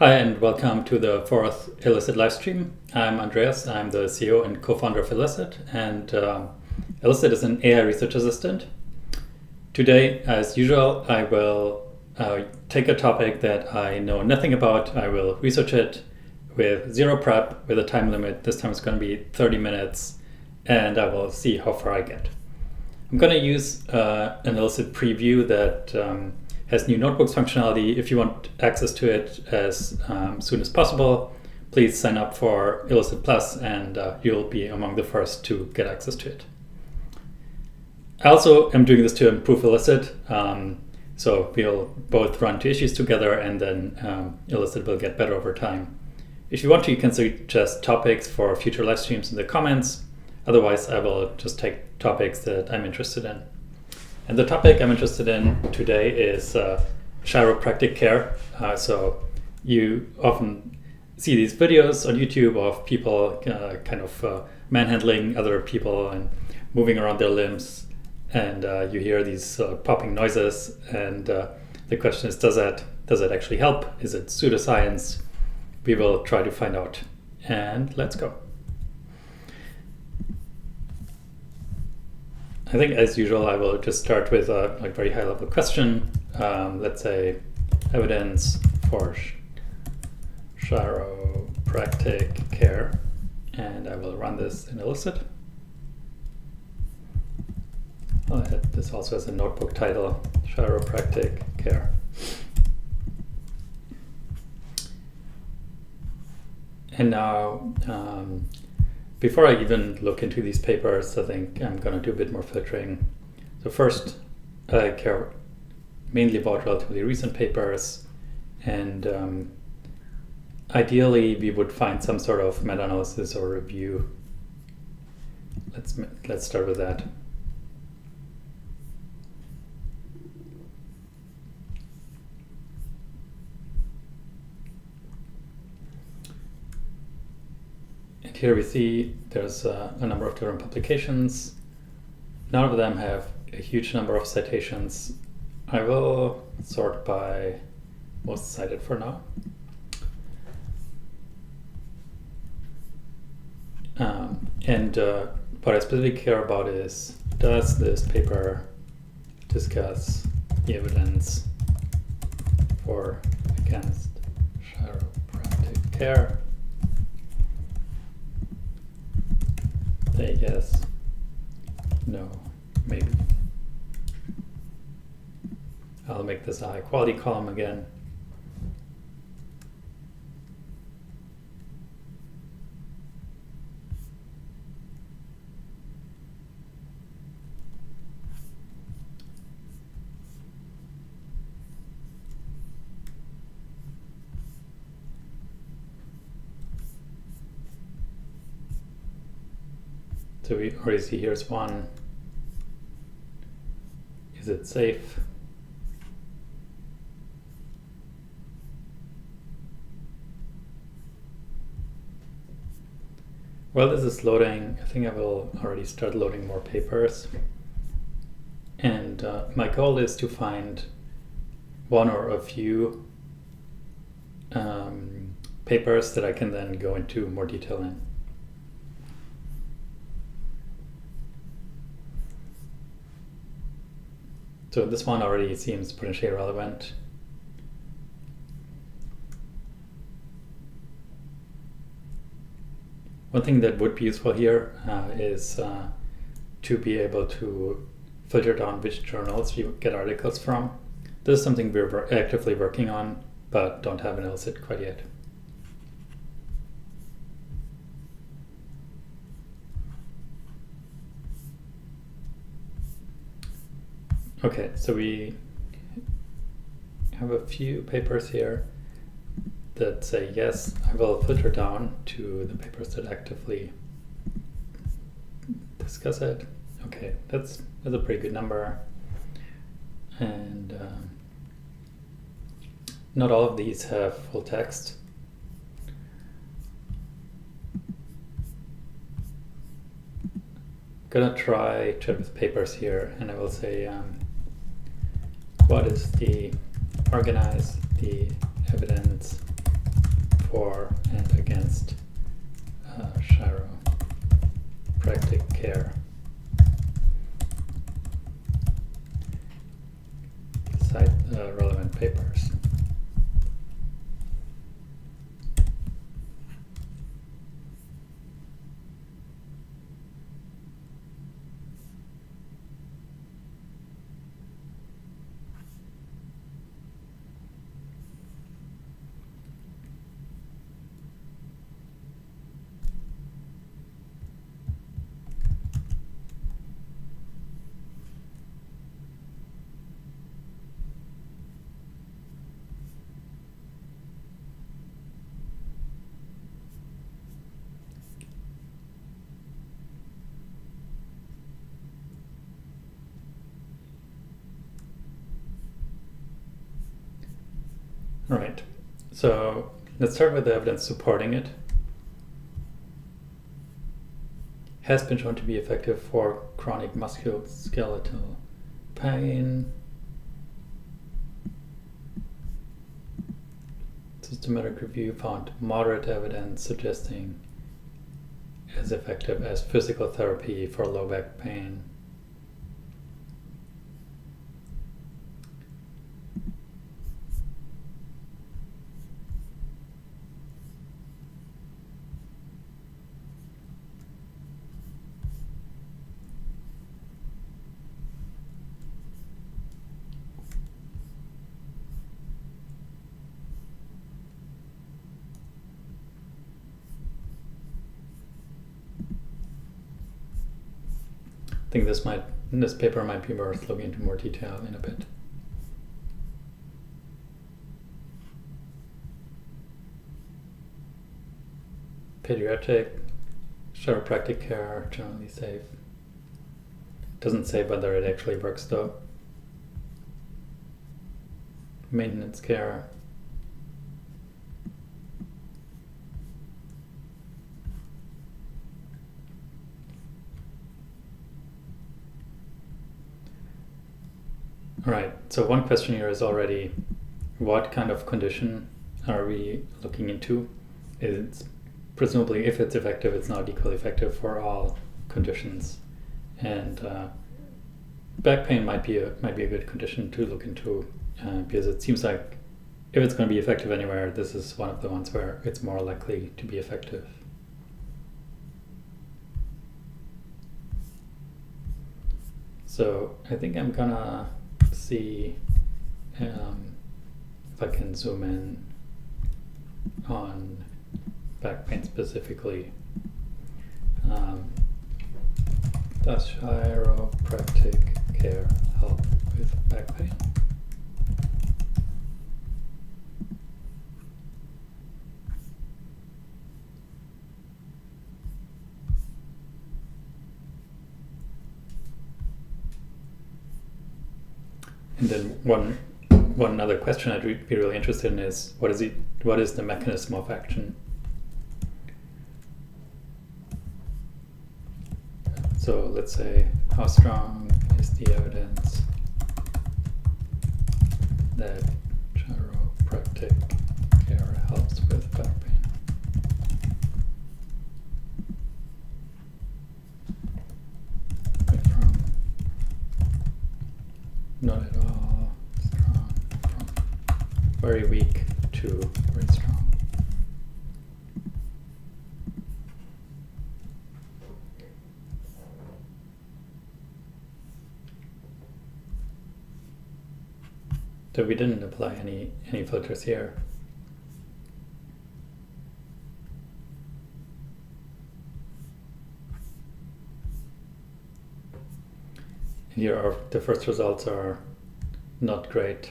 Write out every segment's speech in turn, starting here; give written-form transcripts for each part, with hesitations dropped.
Hi, and welcome to the fourth Elicit livestream. I'm Andreas. I'm the CEO and co-founder of Elicit, and Elicit is an AI research assistant. Today, as usual, I will take a topic that I know nothing about. I will research it with zero prep, with a time limit. This time it's going to be 30 minutes, and I will see how far I get. I'm going to use an Elicit preview that has new notebooks functionality. If you want access to it as soon as possible, please sign up for Elicit Plus, and you'll be among the first to get access to it. I also am doing this to improve Elicit, so we'll both run two issues together, and then Elicit will get better over time. If you want to, you can suggest topics for future live streams in the comments. Otherwise, I will just take topics that I'm interested in. And the topic I'm interested in today is chiropractic care. So you often see these videos on YouTube of people manhandling other people and moving around their limbs. And you hear these popping noises. And the question is, does that actually help? Is it pseudoscience? We will try to find out. And let's go. I think, as usual, I will just start with a very high-level question. Let's say evidence for chiropractic care, and I will run this in Elicit. This also has a notebook title, chiropractic care. And now, before I even look into these papers, I think I'm going to do a bit more filtering. So first, I care mainly about relatively recent papers, and ideally we would find some sort of meta-analysis or review. Let's start with that. Here we see there's a number of different publications. None of them have a huge number of citations. I will sort by most cited for now. What I specifically care about is, does this paper discuss the evidence for against chiropractic care? Say yes, no, maybe. I'll make this a high quality column again. So we already see here's one. Is it safe? While this is loading, I think I will already start loading more papers. And my goal is to find one or a few papers that I can then go into more detail in. So this one already seems potentially relevant. One thing that would be useful here is to be able to filter down which journals you get articles from. This is something we're actively working on, but don't have an Elicit quite yet. Okay, so we have a few papers here that say yes. I will filter down to the papers that actively discuss it. Okay, that's a pretty good number. And not all of these have full text. Gonna try chat with papers here, and I will say what is the organize the evidence All right, so let's start with the evidence supporting it. Has been shown to be effective for chronic musculoskeletal pain. Systematic review found moderate evidence suggesting as effective as physical therapy for low back pain. I think this paper might be worth looking into more detail in a bit. Pediatric chiropractic care generally safe. Doesn't say whether it actually works though. Maintenance care. All right, so one question here is already, what kind of condition are we looking into? It's presumably, if it's effective, it's not equally effective for all conditions. And back pain might be a good condition to look into because it seems like if it's going to be effective anywhere, this is one of the ones where it's more likely to be effective. So I think I'm gonna see if I can zoom in on back pain specifically. Does chiropractic care help with back pain? And then one other question I'd be really interested in is what is the mechanism of action? So let's say, how strong is the evidence that chiropractic care helps with back pain? Right from not at all strong, from very weak to very strong. So we didn't apply any filters here. Here the first results are not great.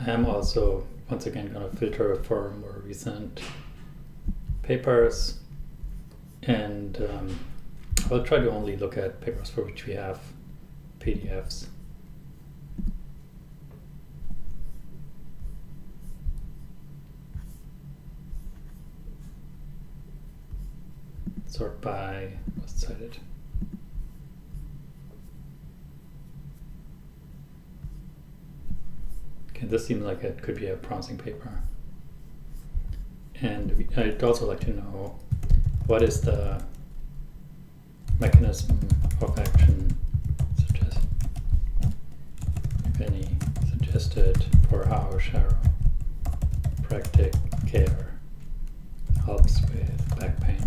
I am also, once again, going to filter for more recent papers, and I'll try to only look at papers for which we have PDFs. Sort by most cited. This seems like it could be a promising paper. And I'd also like to know what is the mechanism of action, if any, suggested for how chiropractic care helps with back pain.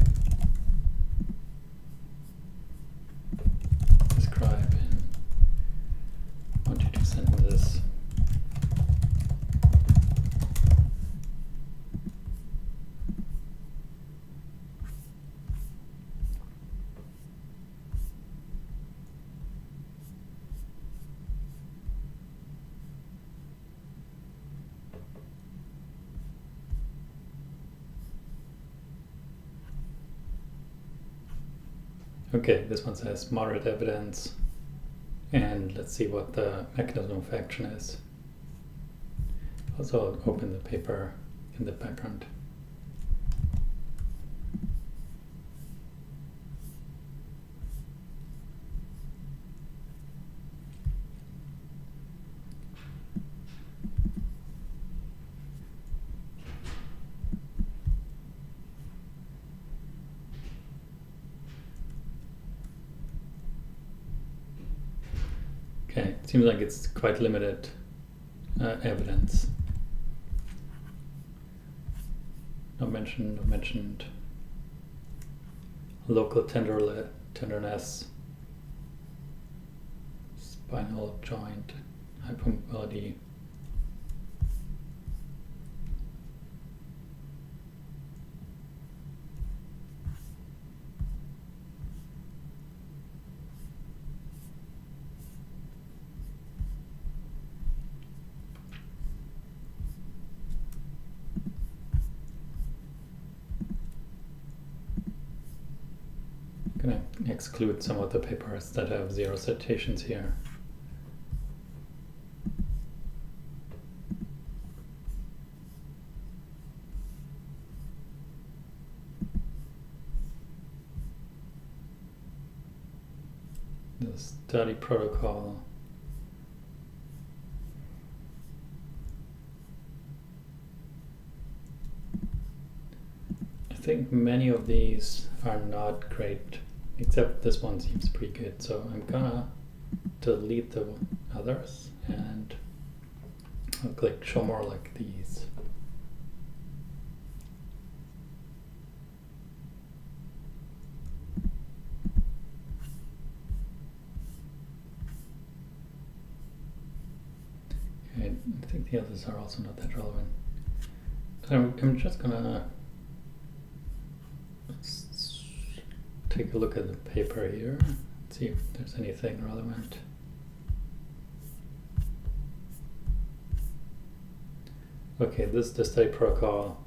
Describe in 1 to 2 sentences. Okay, this one says moderate evidence, and let's see what the mechanism of action is. Also, I'll open the paper in the background. Okay, it seems like it's quite limited evidence. Not mentioned local tenderness, spinal joint hypermobility. Gonna exclude some of the papers that have 0 citations here. The study protocol. I think many of these are not great, except this one seems pretty good, so I'm gonna delete the others and I'll click show more like these. Okay, I think the others are also not that relevant. I'm just gonna take a look at the paper here, see if there's anything relevant. Okay, this is the study protocol.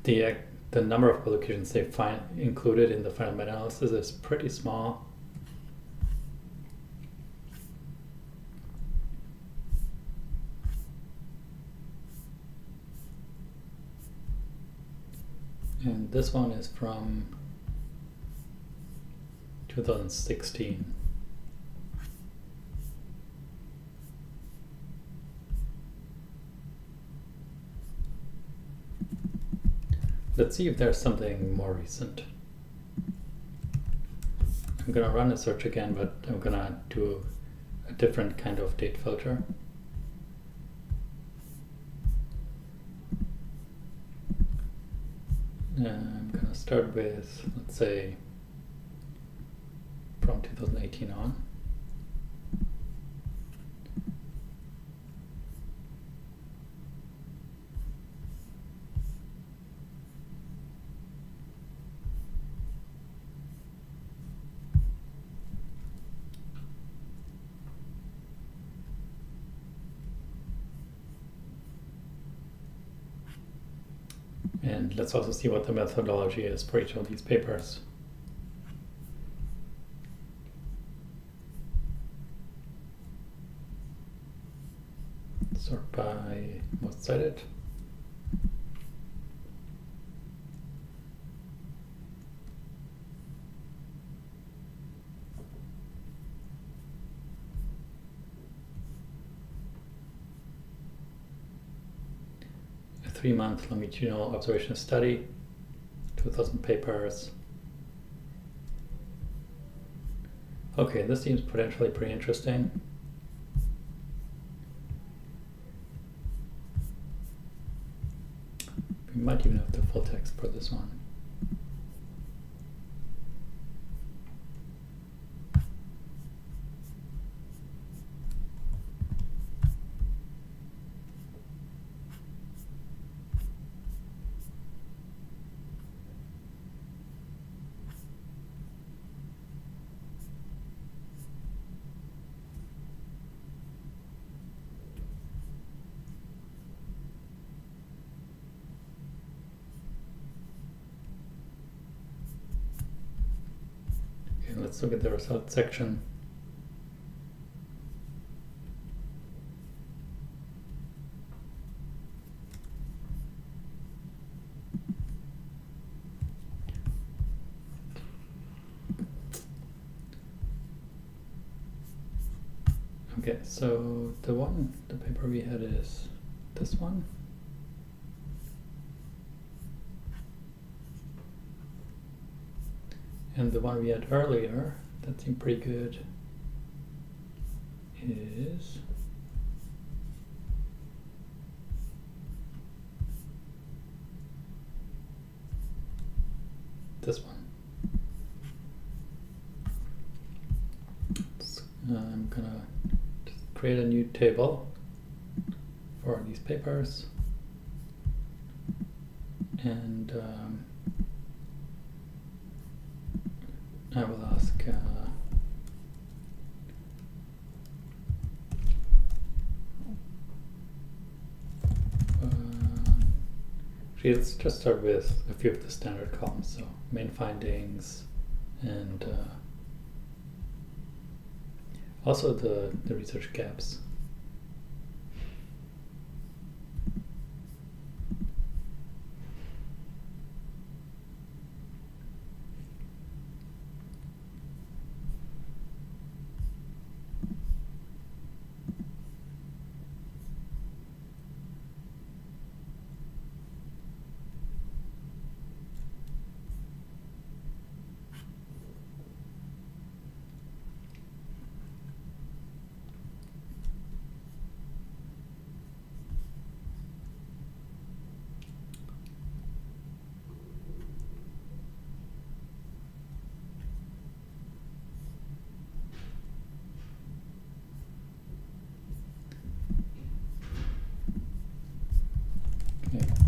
The number of publications they included in the final meta-analysis is pretty small. And this one is from 2016. Let's see if there's something more recent. I'm gonna run a search again, but I'm gonna do a different kind of date filter. I'm gonna start with, let's say, from 2018 on. And let's also see what the methodology is for each of these papers. Sort by most cited. A 3-month longitudinal observation study, 2,000 papers. Okay, this seems potentially pretty interesting. We might even have the full text for this one. let's look at the results section. Okay, so the paper we had is this one. And the one we had earlier, that seemed pretty good, is this one. I'm gonna just create a new table for these papers, and I will ask let's just start with a few of the standard columns, so main findings and also the research gaps.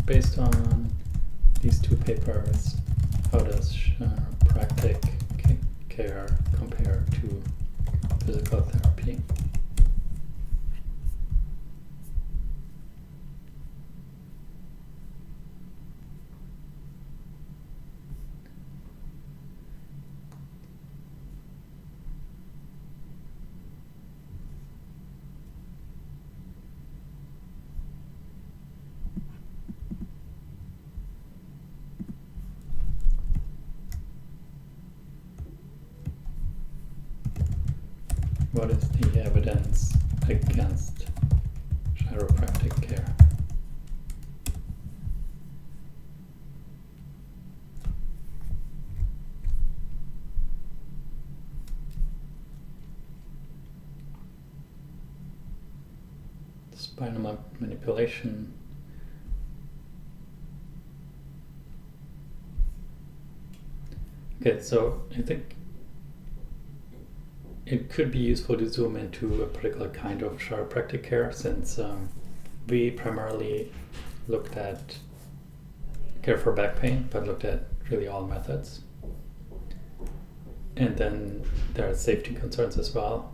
Based on these two papers, how does chiropractic care compare to physical therapy? What is the evidence against chiropractic care? Spinal manipulation. Okay, so I think it could be useful to zoom into a particular kind of chiropractic care, since we primarily looked at care for back pain, but looked at really all methods. And then there are safety concerns as well.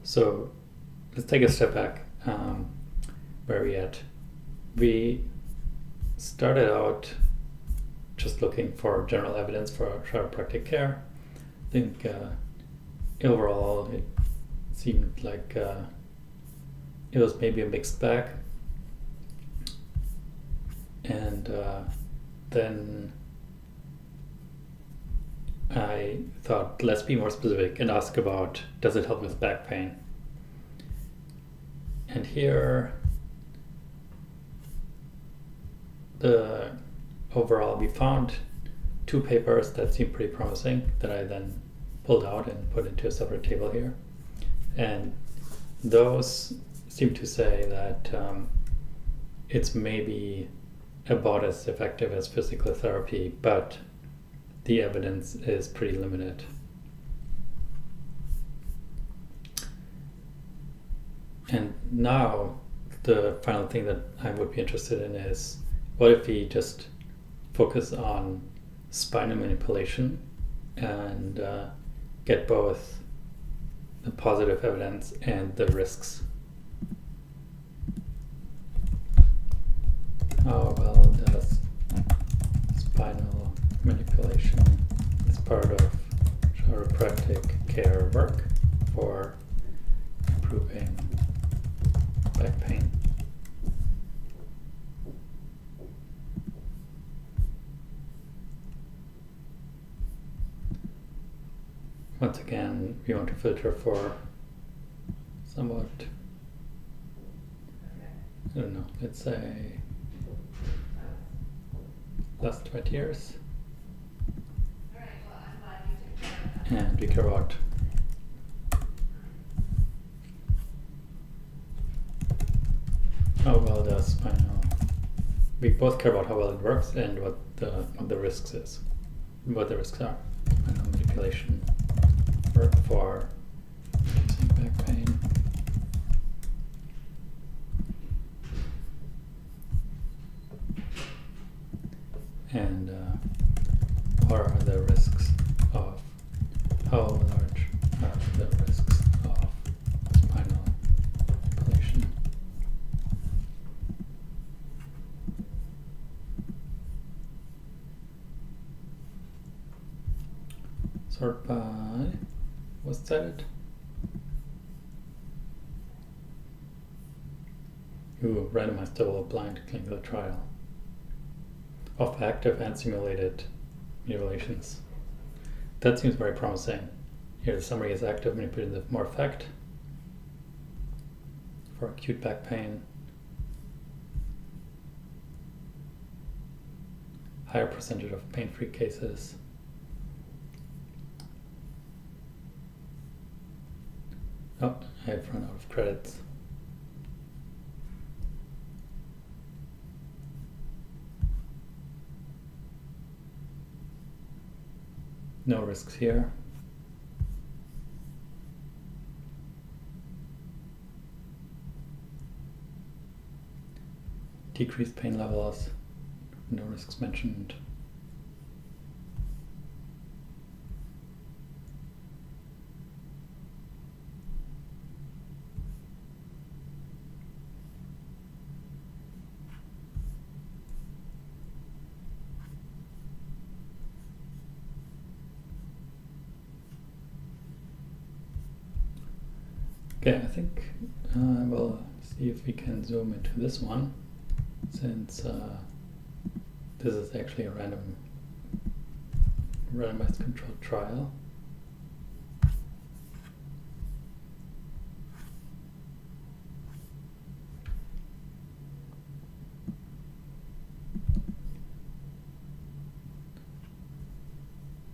So let's take a step back. Where are we at? We started out just looking for general evidence for chiropractic care. I think overall it seemed like it was maybe a mixed bag. And then I thought, let's be more specific and ask about, does it help with back pain? And here, overall, we found two papers that seemed pretty promising that I then pulled out and put into a separate table here. And those seem to say that it's maybe about as effective as physical therapy, but the evidence is pretty limited. And now the final thing that I would be interested in is, what if we just focus on spinal manipulation and get both the positive evidence and the risks. How well does spinal manipulation as part of chiropractic care work for improving back pain? Once again, we want to filter for somewhat, I don't know, let's say last 20 years. And we care about how well does spinal, we both care about how well it works and what the risks is, what the risks are. Spinal manipulation work for reducing back pain. And what are the risks of, how large are the risks of spinal manipulation? Sort by, what's that? Ooh, randomized double-blind clinical trial of active and simulated manipulations. That seems very promising. Here the summary is active manipulative more effect for acute back pain, higher percentage of pain-free cases, oh, I've run out of credits. No risks here. Decreased pain levels, no risks mentioned. Okay, I think we'll see if we can zoom into this one, since this is actually a randomized controlled trial.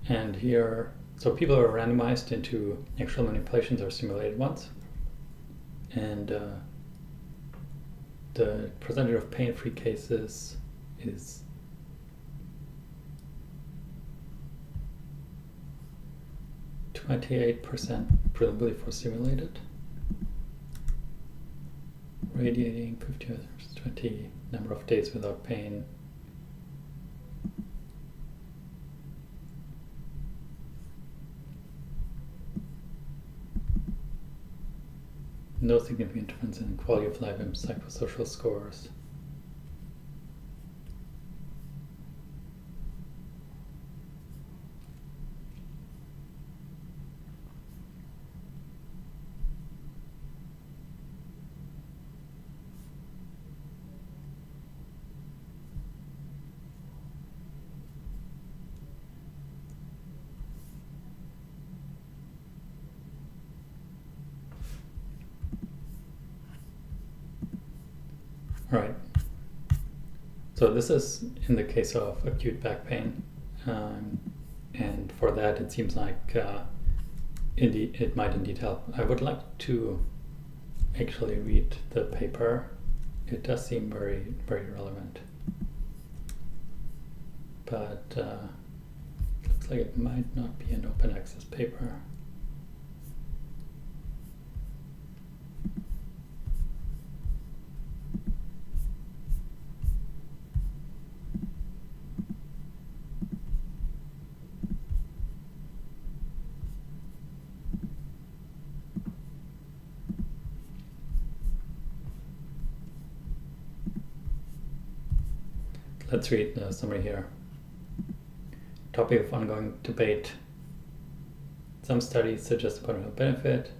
And here, so people are randomized into actual manipulations or simulated ones. And the percentage of pain-free cases is 28%, presumably for simulated. Radiating 50 hours, 20 number of days without pain. No significant difference in quality of life and psychosocial scores. All right. So this is in the case of acute back pain, and for that it seems like it might indeed help. I would like to actually read the paper. It does seem very, very relevant, but looks like it might not be an open access paper. let's read the summary here. Topic of ongoing debate. Some studies suggest a potential benefit.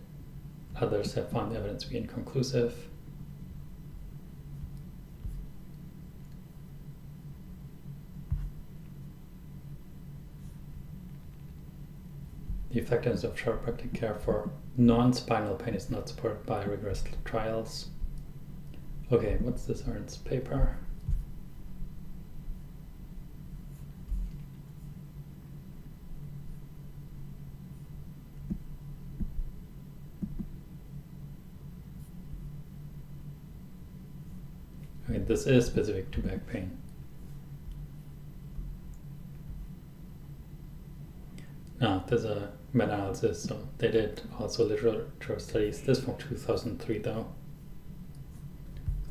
Others have found the evidence to be inconclusive. The effectiveness of chiropractic care for non-spinal pain is not supported by rigorous trials. Okay, what's this Ernst paper? Okay, this is specific to back pain. There's a meta-analysis, so they did also literature studies. This from 2003 though.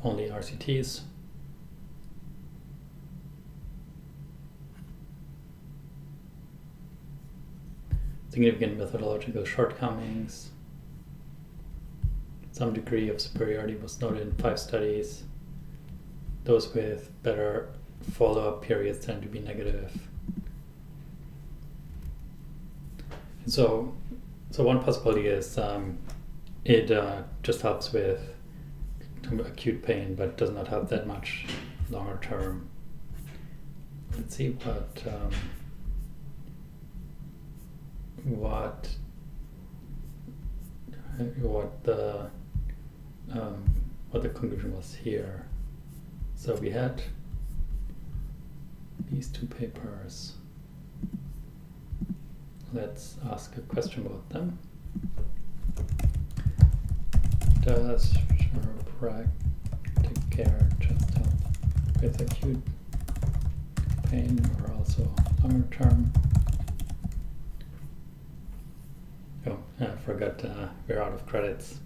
Only RCTs. Significant methodological shortcomings. Some degree of superiority was noted in 5 studies. Those with better follow-up periods tend to be negative. So one possibility is it just helps with acute pain, but does not help that much longer term. Let's see what the conclusion was here. So we had these 2 papers. Let's ask a question about them. Does chiropractic care just help with acute pain or also longer term? Oh, I forgot we're out of credits.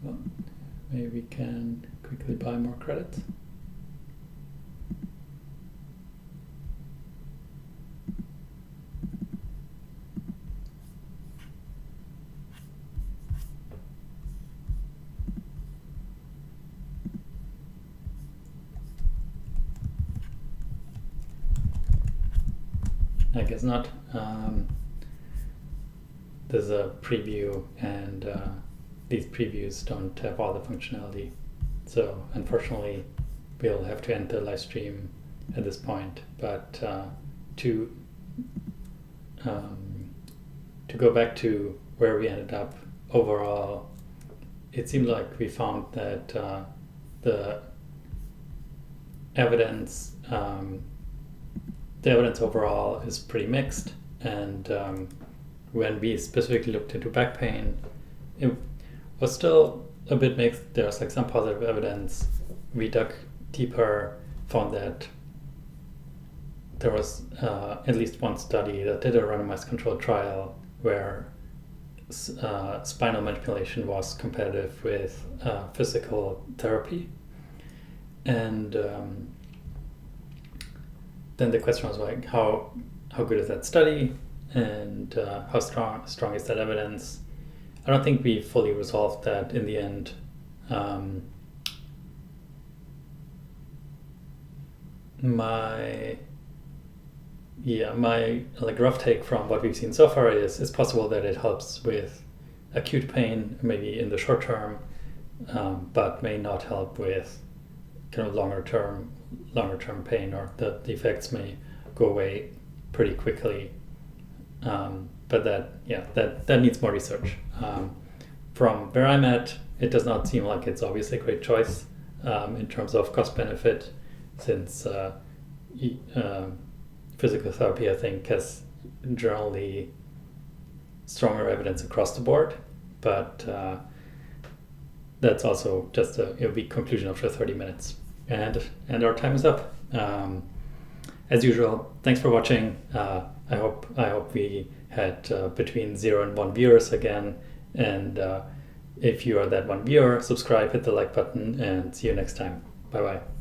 Well, maybe we can quickly buy more credits. I guess not. There's a preview, and these previews don't have all the functionality. So unfortunately, we'll have to end the live stream at this point. But to go back to where we ended up overall, it seemed like we found that the evidence overall is pretty mixed, and when we specifically looked into back pain, it was still a bit mixed. There's like some positive evidence. We dug deeper, found that there was at least one study that did a randomized controlled trial where spinal manipulation was competitive with physical therapy, and then the question was like, how good is that study, and how strong is that evidence? I don't think we fully resolved that in the end. My like rough take from what we've seen so far is it's possible that it helps with acute pain, maybe in the short term, but may not help with kind of longer term pain, or the effects may go away pretty quickly. But that needs more research. From where I'm at, it does not seem like it's obviously a great choice in terms of cost benefit, since physical therapy, I think, has generally stronger evidence across the board. But that's also just a weak conclusion after 30 minutes. And our time is up. As usual, thanks for watching. I hope we had between 0 and 1 viewers again. And if you are that 1 viewer, subscribe, hit the like button, and see you next time. Bye bye.